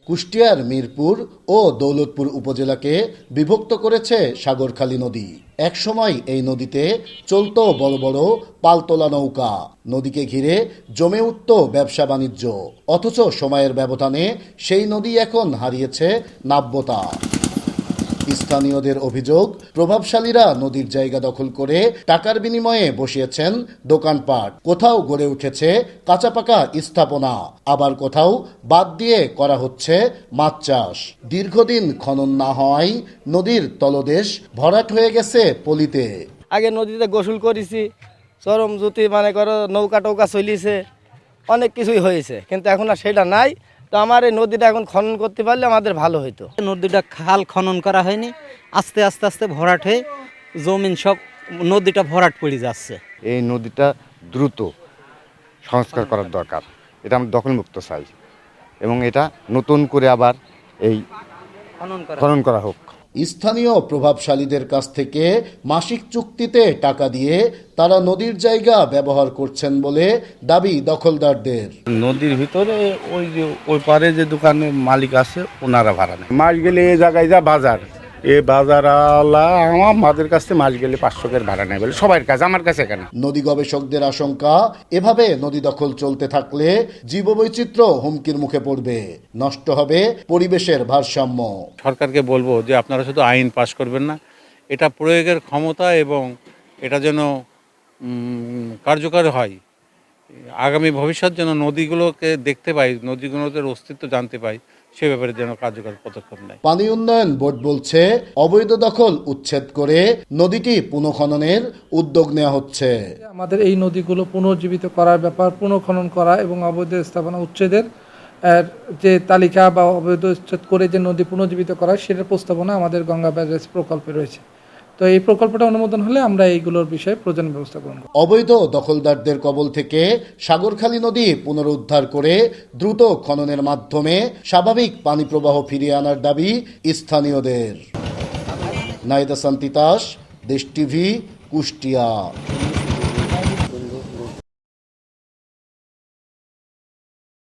কুষ্টিয়ার মিরপুর ও দৌলতপুর উপজেলাকে বিভক্ত করেছে সাগরখালী নদী। একসময় এই নদীতে চলত বড় বড় পালতোলা নৌকা, নদীকে ঘিরে জমে উঠত ব্যবসা বাণিজ্য। অথচ সময়ের ব্যবধানে সেই নদী এখন হারিয়েছে নাব্যতা। স্থানীয়দের অভিযোগ, প্রভাবশালীরা নদীর জায়গা দখল করে টাকার বিনিময়ে বসিয়েছেন দোকানপাট। কোথাও গড়ে উঠেছে কাঁচাপাকা স্থাপনা, আবার কোথাও বাদ দিয়ে করা হচ্ছে মাছ চাষ। দীর্ঘদিন খনন না হওয়ায় নদীর তলদেশ ভরাট হয়ে গেছে পলিতে। আগে নদীতে গোসল করেছি, চরম জুতি মানে করো, নৌকা টৌকা চলিছে, অনেক কিছুই হয়েছে, কিন্তু এখন আর সেটা নাই। তো আমার এই নদীটা এখন খনন করতে পারলে আমাদের ভালো হতো। নদীটা খাল খনন করা হয়নি, আস্তে আস্তে আস্তে ভরাট হয়ে জমিন সব নদীটা ভরাট পড়ে যাচ্ছে। এই নদীটা দ্রুত সংস্কার করার দরকার, এটা আমরা দখলমুক্ত চাই এবং এটা নতুন করে আবার এই খনন করা হোক। স্থানীয় প্রভাবশালীদের কাছ থেকে মাসিক চুক্তিতে টাকা দিয়ে তারা নদীর জায়গা ব্যবহার করছেন বলে দাবি দখলদারদের। নদীর ভিতরে ওই পারে যে দোকানের মালিক আছে ওনারা ভাড়া নেয়। মাস গেলে এই জায়গায় যা বাজার, এই বাজারওয়ালা আমাদের কাছ থেকে মাস গেলে 500 ভাড়া নেয় বলে সবার কাছে, আমার কাছে কেন। নদী গবেষকদের আশঙ্কা, এভাবে নদী দখল চলতে থাকলে জীববৈচিত্র্য হুমকির মুখে পড়বে, নষ্ট হবে পরিবেশের ভারসাম্য। সরকারকে বলবো যে আপনারা শুধু আইন পাশ করবেন না, এটা প্রয়োগের ক্ষমতা এবং এটা যেন কার্যকর হয়। আগামী ভবিষ্যৎ যেন নদীগুলোকে দেখতে পাই, নদীগুলোদের অস্তিত্ব জানতে পাই, সে ব্যাপারে যেন কার্যকর পদক্ষেপ নেয়। পানি উন্নয়ন বোর্ড বলছে, অবৈধ দখল উচ্ছেদ করে নদীটি পুনঃখননের উদ্যোগ নেওয়া হচ্ছে। আমাদের এই নদীগুলো পুনর্জীবিত করার ব্যাপার, পুনঃখনন করা এবং অবৈধ স্থাপনা উচ্ছেদের যে তালিকা বা অবৈধ উচ্ছেদ করে যে নদী পুনর্জীবিত করা, সেটার প্রস্তাবনা আমাদের গঙ্গা ব্যারেজ প্রকল্পে রয়েছে। তো এই প্রকল্পটা অনুমোদন হলে আমরা এইগুলোর বিষয়ে প্রয়োজনীয় ব্যবস্থা গ্রহণ করব। অবৈধ দখলদারদের কবল থেকে সাগরখালী নদী পুনরুদ্ধার করে দ্রুত খননের মাধ্যমে স্বাভাবিক পানি প্রবাহ ফিরিয়ে আনার দাবি স্থানীয়দের। নাইদা সান্তিতাস, দেশ টিভি, কুষ্টিয়া।